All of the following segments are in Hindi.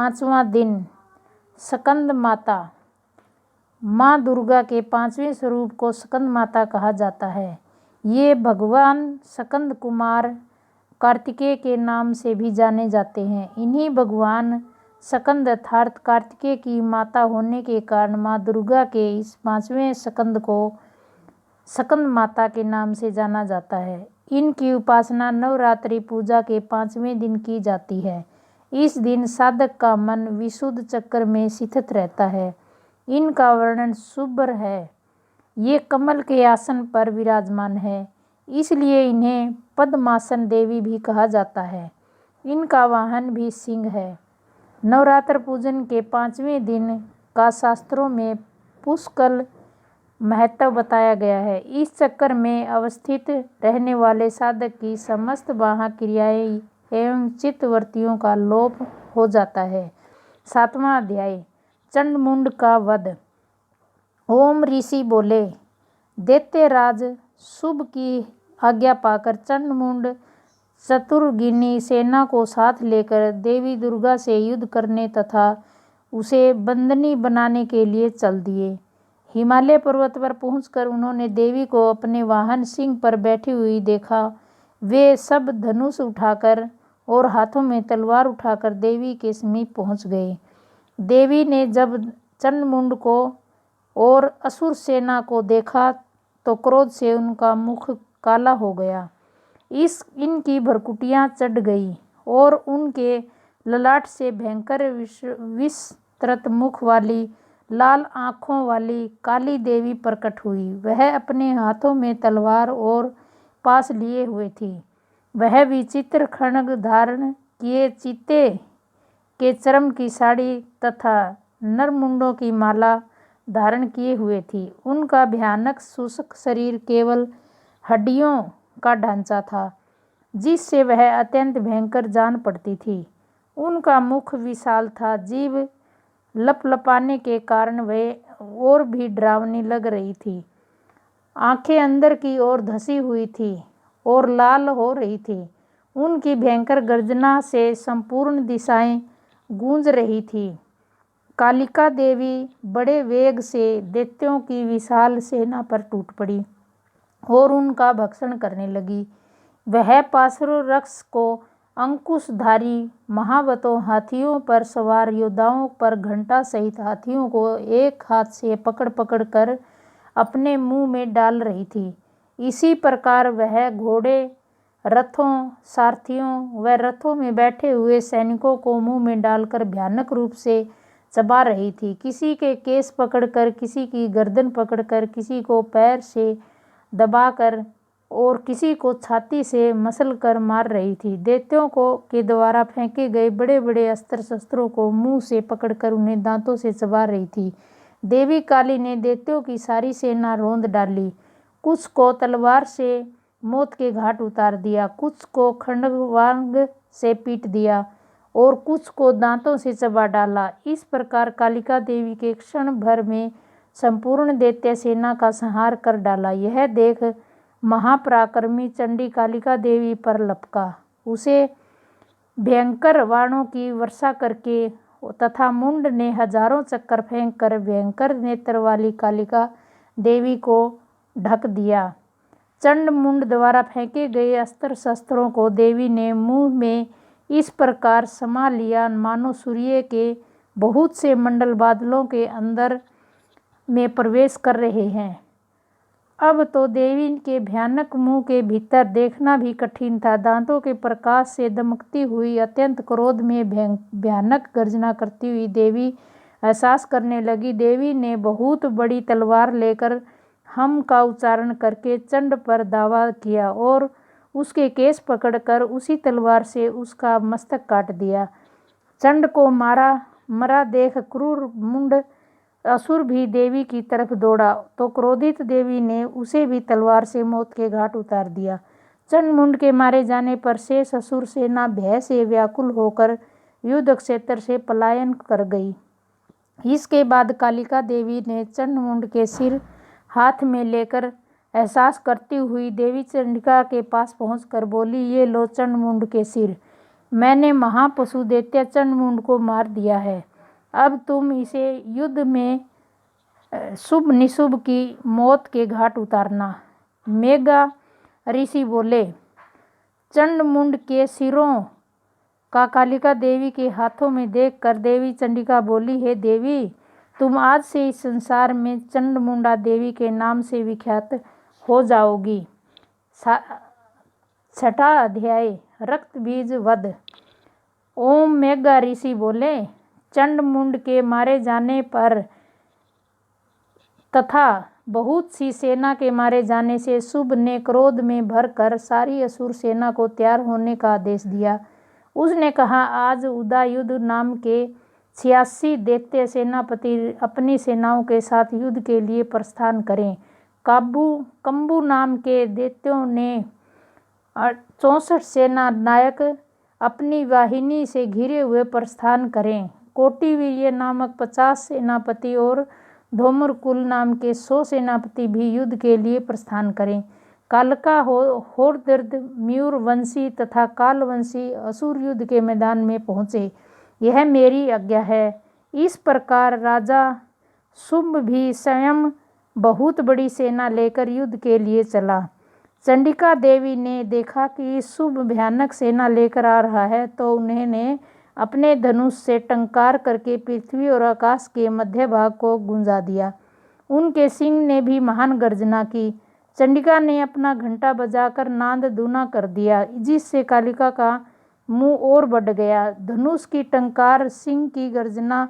पांचवा दिन स्कंद माता। माँ दुर्गा के पांचवें स्वरूप को स्कंद माता कहा जाता है। ये भगवान स्कंद कुमार कार्तिकेय के नाम से भी जाने जाते हैं। इन्हीं भगवान स्कंद अर्थात कार्तिकेय की माता होने के कारण माँ दुर्गा के इस पांचवें स्कंद को स्कंद माता के नाम से जाना जाता है। इनकी उपासना नवरात्रि पूजा के पांचवें दिन की जाती है। इस दिन साधक का मन विशुद्ध चक्र में स्थित रहता है। इनका वर्णन शुभ्र है। ये कमल के आसन पर विराजमान है, इसलिए इन्हें पद्मासन देवी भी कहा जाता है। इनका वाहन भी सिंह है। नवरात्र पूजन के पांचवें दिन का शास्त्रों में पुष्कल महत्व बताया गया है। इस चक्र में अवस्थित रहने वाले साधक की समस्त बाह्य क्रियाएं एवं चित्तवृत्तियों का लोप हो जाता है। सातवां अध्याय चंडमुंड का वध। ओम ऋषि बोले, दैत्यराज शुभ की आज्ञा पाकर चंडमुंड चतुर्गिनी सेना को साथ लेकर देवी दुर्गा से युद्ध करने तथा उसे बंदनी बनाने के लिए चल दिए। हिमालय पर्वत पर पहुंचकर उन्होंने देवी को अपने वाहन सिंह पर बैठी हुई देखा। वे सब धनुष उठाकर और हाथों में तलवार उठाकर देवी के समीप पहुंच गए। देवी ने जब चंडमुंड को और असुर सेना को देखा तो क्रोध से उनका मुख काला हो गया। इनकी भ्रुकुटियां चढ़ गई और उनके ललाट से भयंकर विस्तृत मुख वाली लाल आँखों वाली काली देवी प्रकट हुई। वह अपने हाथों में तलवार और पास लिए हुए थी। वह विचित्र खड्ग धारण किए चीते के चर्म की साड़ी तथा नरमुंडों की माला धारण किए हुए थी। उनका भयानक शुष्क शरीर केवल हड्डियों का ढांचा था, जिससे वह अत्यंत भयंकर जान पड़ती थी। उनका मुख विशाल था। जीभ लपलपाने के कारण वह और भी डरावनी लग रही थी। आंखें अंदर की ओर धसी हुई थी और लाल हो रही थी। उनकी भयंकर गर्जना से संपूर्ण दिशाएं गूंज रही थी। कालिका देवी बड़े वेग से दैत्यों की विशाल सेना पर टूट पड़ी और उनका भक्षण करने लगी। वह पाशुर रक्ष को अंकुशधारी महावतों हाथियों पर सवार योद्धाओं पर घंटा सहित हाथियों को एक हाथ से पकड़ पकड़ कर अपने मुंह में डाल रही थी। इसी प्रकार वह घोड़े, रथों, सारथियों व रथों में बैठे हुए सैनिकों को मुंह में डालकर भयानक रूप से चबा रही थी। किसी के केस पकड़कर, किसी की गर्दन पकड़कर, किसी को पैर से दबाकर और किसी को छाती से मसल कर मार रही थी। दैत्यों को के द्वारा फेंके गए बड़े बड़े अस्त्र शस्त्रों को मुंह से पकड़कर उन्हें दांतों से चबा रही थी। देवी काली ने दैत्यों की सारी सेना रौंद डाली। कुछ को तलवार से मौत के घाट उतार दिया, कुछ को खड्गवांग से पीट दिया और कुछ को दांतों से चबा डाला। इस प्रकार कालिका देवी के क्षण भर में संपूर्ण दैत्य सेना का संहार कर डाला। यह देख महापराक्रमी चंडी कालिका देवी पर लपका, उसे भयंकर बाणों की वर्षा करके तथा मुंड ने हजारों चक्कर फेंक कर भयंकर नेत्र वाली कालिका देवी को ढक दिया। चंड मुंड द्वारा फेंके गए अस्त्र शस्त्रों को देवी ने मुंह में इस प्रकार समा लिया मानो सूर्य के बहुत से मंडल बादलों के अंदर में प्रवेश कर रहे हैं। अब तो देवी के भयानक मुंह के भीतर देखना भी कठिन था। दांतों के प्रकाश से दमकती हुई अत्यंत क्रोध में भयानक गर्जना करती हुई देवी एहसास करने लगी। देवी ने बहुत बड़ी तलवार लेकर हम का उच्चारण करके चंड पर दावा किया और उसके केस पकड़कर उसी तलवार से उसका मस्तक काट दिया। चंड को मरा देख क्रूर मुंड असुर भी देवी की तरफ दौड़ा तो क्रोधित देवी ने उसे भी तलवार से मौत के घाट उतार दिया। चंड मुंड के मारे जाने पर शेष असुर सेना भय से व्याकुल होकर युद्ध क्षेत्र से पलायन कर गई। इसके बाद कालिका देवी ने चंड मुंड के सिर हाथ में लेकर एहसास करती हुई देवी चंडिका के पास पहुंचकर बोली, ये लो चंड मुंड के सिर। मैंने महापशु दैत्य चंडमुंड को मार दिया है। अब तुम इसे युद्ध में शुभ निशुभ की मौत के घाट उतारना। मेघा ऋषि बोले। चंडमुंड के सिरों का कालिका देवी के हाथों में देखकर देवी चंडिका बोली, हे देवी, तुम आज से इस संसार में चंडमुंडा देवी के नाम से विख्यात हो जाओगी। 6वां अध्याय रक्त बीज वध। ओम मेघा ऋषि बोले, चंडमुंड के मारे जाने पर तथा बहुत सी सेना के मारे जाने से शुभ ने क्रोध में भरकर सारी असुर सेना को तैयार होने का आदेश दिया। उसने कहा, आज उदयुध नाम के 86 दैत्य सेनापति अपनी सेनाओं के साथ युद्ध के लिए प्रस्थान करें। कंबू नाम के दैत्यों ने 64 सेना नायक अपनी वाहिनी से घिरे हुए प्रस्थान करें। कोटिवीर्य नामक 50 सेनापति और धूम्रकुल नाम के 100 सेनापति भी युद्ध के लिए प्रस्थान करें। कालका, होरदर्द, मयूरवंशी तथा कालवंशी असुर युद्ध के मैदान में पहुँचे। यह मेरी आज्ञा है। इस प्रकार राजा शुंभ भी स्वयं बहुत बड़ी सेना लेकर युद्ध के लिए चला। चंडिका देवी ने देखा कि शुंभ भयानक सेना लेकर आ रहा है, तो उन्होंने अपने धनुष से टंकार करके पृथ्वी और आकाश के मध्य भाग को गुंजा दिया। उनके सिंह ने भी महान गर्जना की। चंडिका ने अपना घंटा बजाकर नाद दूना कर दिया, जिससे कालिका का मुंह और बढ़ गया। धनुष की टंकार, सिंह की गर्जना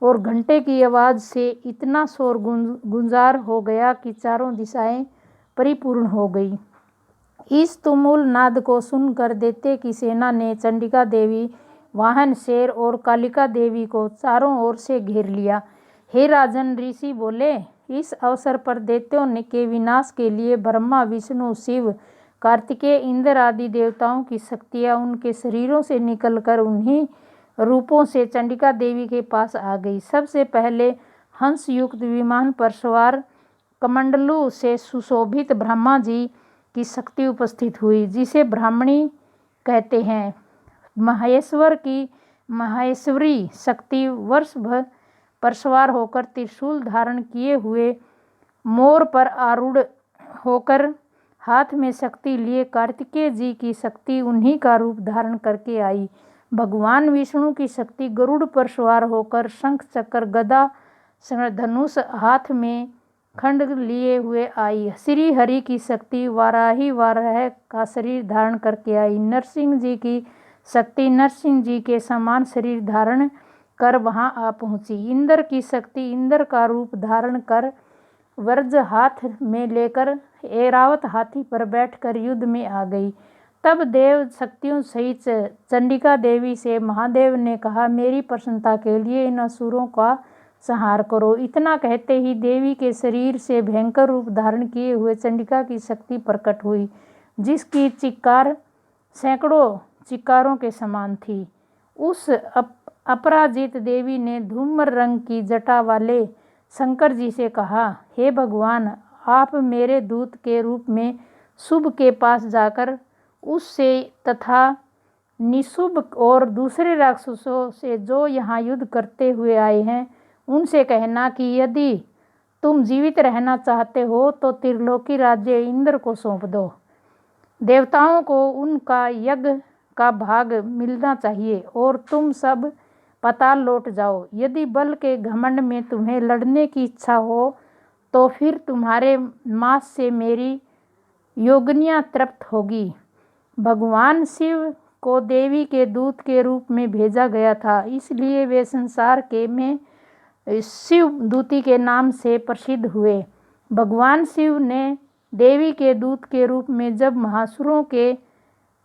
और घंटे की आवाज़ से इतना शोर गुंजार हो गया कि चारों दिशाएं परिपूर्ण हो गई। इस तुमुल नाद को सुनकर दैत्य की सेना ने चंडिका देवी, वाहन शेर और कालिका देवी को चारों ओर से घेर लिया। हे राजन, ऋषि बोले, इस अवसर पर दैत्यों के विनाश के लिए ब्रह्मा, विष्णु, शिव, कार्तिकेय, इंद्र आदि देवताओं की शक्तियाँ उनके शरीरों से निकलकर उन्हीं रूपों से चंडिका देवी के पास आ गई। सबसे पहले हंस युक्त विमान पर सवार कमंडलू से सुशोभित ब्रह्मा जी की शक्ति उपस्थित हुई, जिसे ब्राह्मणी कहते हैं। महेश्वर की महेश्वरी शक्ति वर्ष भर पर सवार होकर त्रिशूल धारण किए हुए मोर पर आरूढ़ होकर हाथ में शक्ति लिए कार्तिकेय जी की शक्ति उन्हीं का रूप धारण करके आई। भगवान विष्णु की शक्ति गरुड़ पर सवार होकर शंख, चक्र, गदा, धनुष हाथ में खंड लिए हुए आई। श्री हरि की शक्ति वाराही वाराह का शरीर धारण करके आई। नरसिंह जी की शक्ति नरसिंह जी के समान शरीर धारण कर वहां आ पहुंची। इंद्र की शक्ति इंद्र का रूप धारण कर वज्र हाथ में लेकर ऐरावत हाथी पर बैठकर युद्ध में आ गई। तब देव शक्तियों सहित चंडिका देवी से महादेव ने कहा, मेरी प्रसन्नता के लिए इन असुरों का संहार करो। इतना कहते ही देवी के शरीर से भयंकर रूप धारण किए हुए चंडिका की शक्ति प्रकट हुई, जिसकी चिक्कार सैकड़ों चिक्कारों के समान थी। उस अपराजित देवी ने धूम्र रंग की जटा वाले शंकर जी से कहा, हे भगवान, आप मेरे दूत के रूप में शुभ के पास जाकर उससे तथा निशुभ और दूसरे राक्षसों से जो यहाँ युद्ध करते हुए आए हैं, उनसे कहना कि यदि तुम जीवित रहना चाहते हो तो त्रिलोकी राज्य इंद्र को सौंप दो। देवताओं को उनका यज्ञ का भाग मिलना चाहिए और तुम सब पाताल लौट जाओ। यदि बल के घमंड में तुम्हें लड़ने की इच्छा हो तो फिर तुम्हारे मांस से मेरी योगिनियाँ तृप्त होगी। भगवान शिव को देवी के दूत के रूप में भेजा गया था, इसलिए वे संसार के में शिव दूती के नाम से प्रसिद्ध हुए। भगवान शिव ने देवी के दूत के रूप में जब महासुरों के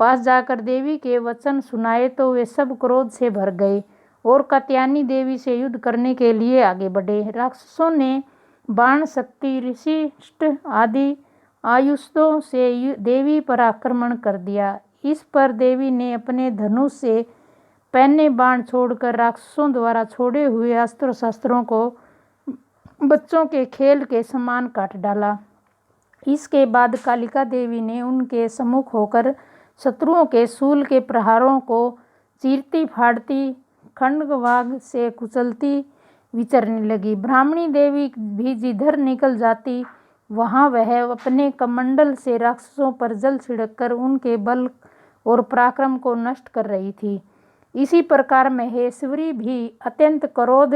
पास जाकर देवी के वचन सुनाए तो वे सब क्रोध से भर गए और कात्यायनी देवी से युद्ध करने के लिए आगे बढ़े। राक्षसों ने बाण, शक्ति, ऋषिष्ट आदि आयुधों से देवी पर आक्रमण कर दिया। इस पर देवी ने अपने धनुष से पहने बाण छोड़कर राक्षसों द्वारा छोड़े हुए अस्त्र शस्त्रों को बच्चों के खेल के समान काट डाला। इसके बाद कालिका देवी ने उनके सम्मुख होकर शत्रुओं के शूल के प्रहारों को चीरती फाड़ती खंडवाग से कुचलती विचरने लगी। ब्राह्मणी देवी भी जिधर निकल जाती वहाँ वह अपने कमंडल से राक्षसों पर जल छिड़ककर उनके बल और पराक्रम को नष्ट कर रही थी। इसी प्रकार महेश्वरी भी अत्यंत क्रोध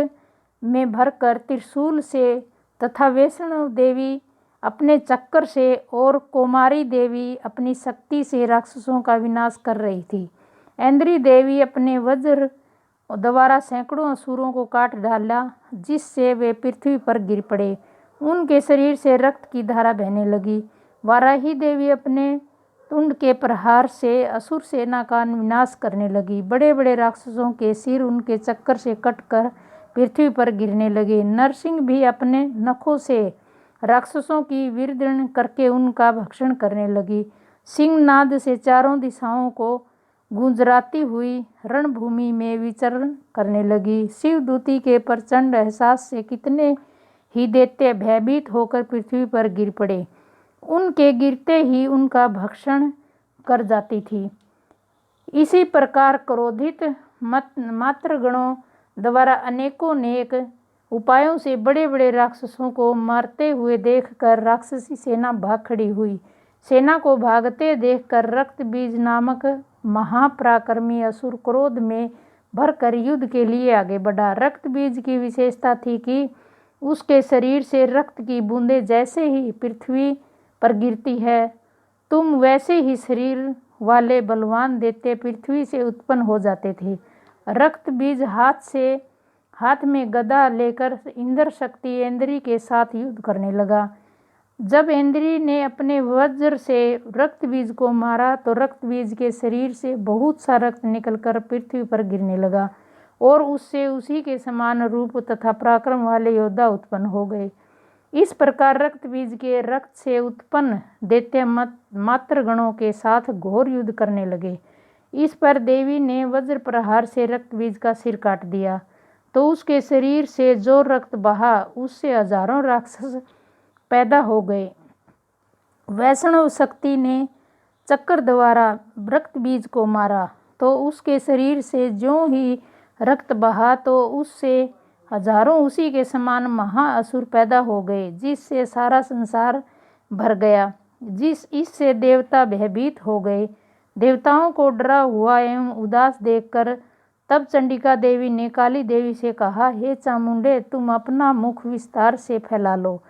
में भरकर त्रिशूल से तथा वैष्णव देवी अपने चक्कर से और कुमारी देवी अपनी शक्ति से राक्षसों का विनाश कर रही थी। ऐन्द्री देवी अपने वज्र द्वारा सैकड़ों असुरों को काट डाला, जिससे वे पृथ्वी पर गिर पड़े। उनके शरीर से रक्त की धारा बहने लगी। वाराही देवी अपने तुंड के प्रहार से असुर सेना का विनाश करने लगी। बड़े बड़े राक्षसों के सिर उनके चक्कर से कटकर पृथ्वी पर गिरने लगे। नरसिंह भी अपने नखों से राक्षसों की विदीर्ण करके उनका भक्षण करने लगी। सिंहनाद से चारों दिशाओं को गुंजराती हुई रणभूमि में विचरण करने लगी। शिवदूती के प्रचंड एहसास से कितने ही दैत्य भयभीत होकर पृथ्वी पर गिर पड़े। उनके गिरते ही उनका भक्षण कर जाती थी। इसी प्रकार क्रोधित मातृगणों द्वारा अनेकों नेक उपायों से बड़े बड़े राक्षसों को मारते हुए देखकर राक्षसी सेना भाग खड़ी हुई। सेना को भागते देखकर रक्तबीज नामक महापराक्रमी असुर क्रोध में भरकर युद्ध के लिए आगे बढ़ा। रक्तबीज की विशेषता थी कि उसके शरीर से रक्त की बूंदें जैसे ही पृथ्वी पर गिरती है, तुम वैसे ही शरीर वाले बलवान दैत्य पृथ्वी से उत्पन्न हो जाते थे। रक्तबीज हाथ में गदा लेकर इंद्र शक्ति ऐन्द्री के साथ युद्ध करने लगा। जब ऐन्द्री ने अपने वज्र से रक्तबीज को मारा तो रक्तबीज के शरीर से बहुत सा रक्त निकलकर पृथ्वी पर गिरने लगा और उससे उसी के समान रूप तथा पराक्रम वाले योद्धा उत्पन्न हो गए। इस प्रकार रक्तबीज के रक्त से उत्पन्न दैत्य मातृगणों के साथ घोर युद्ध करने लगे। इस पर देवी ने वज्र प्रहार से रक्तबीज का सिर काट दिया तो उसके शरीर से जो रक्त बहा उससे हजारों राक्षस पैदा हो गए। वैष्णव शक्ति ने चक्कर द्वारा रक्तबीज को मारा तो उसके शरीर से ज्यों ही रक्त बहा तो उससे हजारों उसी के समान महाअसुर पैदा हो गए, जिससे सारा संसार भर गया। इससे देवता भयभीत हो गए। देवताओं को डरा हुआ एवं उदास देखकर तब चंडिका देवी ने काली देवी से कहा, हे चामुंडे, तुम अपना मुख विस्तार से फैला लो।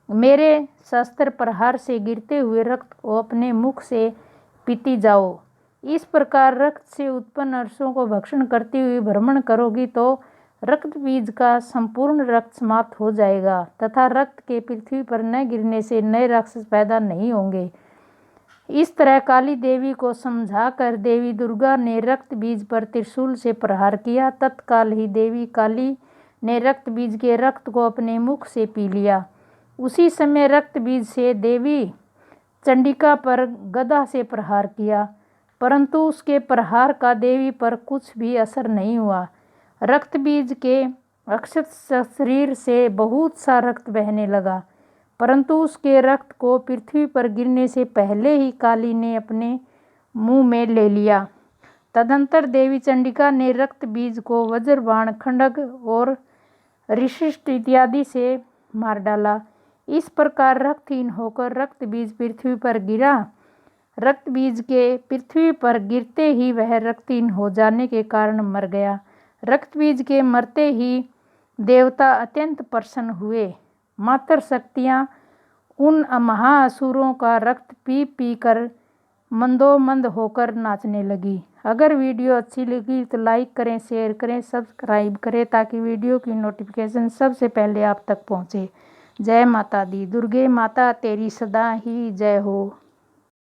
मेरे शस्त्र प्रहार से गिरते हुए रक्त को अपने मुख से पीती जाओ। इस प्रकार रक्त से उत्पन्न अर्षों को भक्षण करती हुई भ्रमण करोगी तो रक्तबीज का संपूर्ण रक्त समाप्त हो जाएगा तथा रक्त के पृथ्वी पर न गिरने से नए राक्षस पैदा नहीं होंगे। इस तरह काली देवी को समझाकर देवी दुर्गा ने रक्तबीज पर त्रिशूल से प्रहार किया। तत्काल ही देवी काली ने रक्तबीज के रक्त को अपने मुख से पी लिया। उसी समय रक्तबीज से देवी चंडिका पर गदा से प्रहार किया, परंतु उसके प्रहार का देवी पर कुछ भी असर नहीं हुआ। रक्तबीज के अक्षत शरीर से बहुत सा रक्त बहने लगा, परंतु उसके रक्त को पृथ्वी पर गिरने से पहले ही काली ने अपने मुंह में ले लिया। तदंतर देवी चंडिका ने रक्तबीज को वज्रबाण, खंडक और रिशिष्ट इत्यादि से मार डाला। इस प्रकार रक्तहीन होकर रक्तबीज पृथ्वी पर गिरा। रक्तबीज के पृथ्वी पर गिरते ही वह रक्तहीन हो जाने के कारण मर गया। रक्तबीज के मरते ही देवता अत्यंत प्रसन्न हुए। मातृ शक्तियाँ उन महाअसुरों का रक्त पी पी कर मंदोमंद होकर नाचने लगी। अगर वीडियो अच्छी लगी तो लाइक करें, शेयर करें, सब्सक्राइब करें ताकि वीडियो की नोटिफिकेशन सबसे पहले आप तक पहुँचे। जय माता दी। दुर्गे माता तेरी सदा ही जय हो।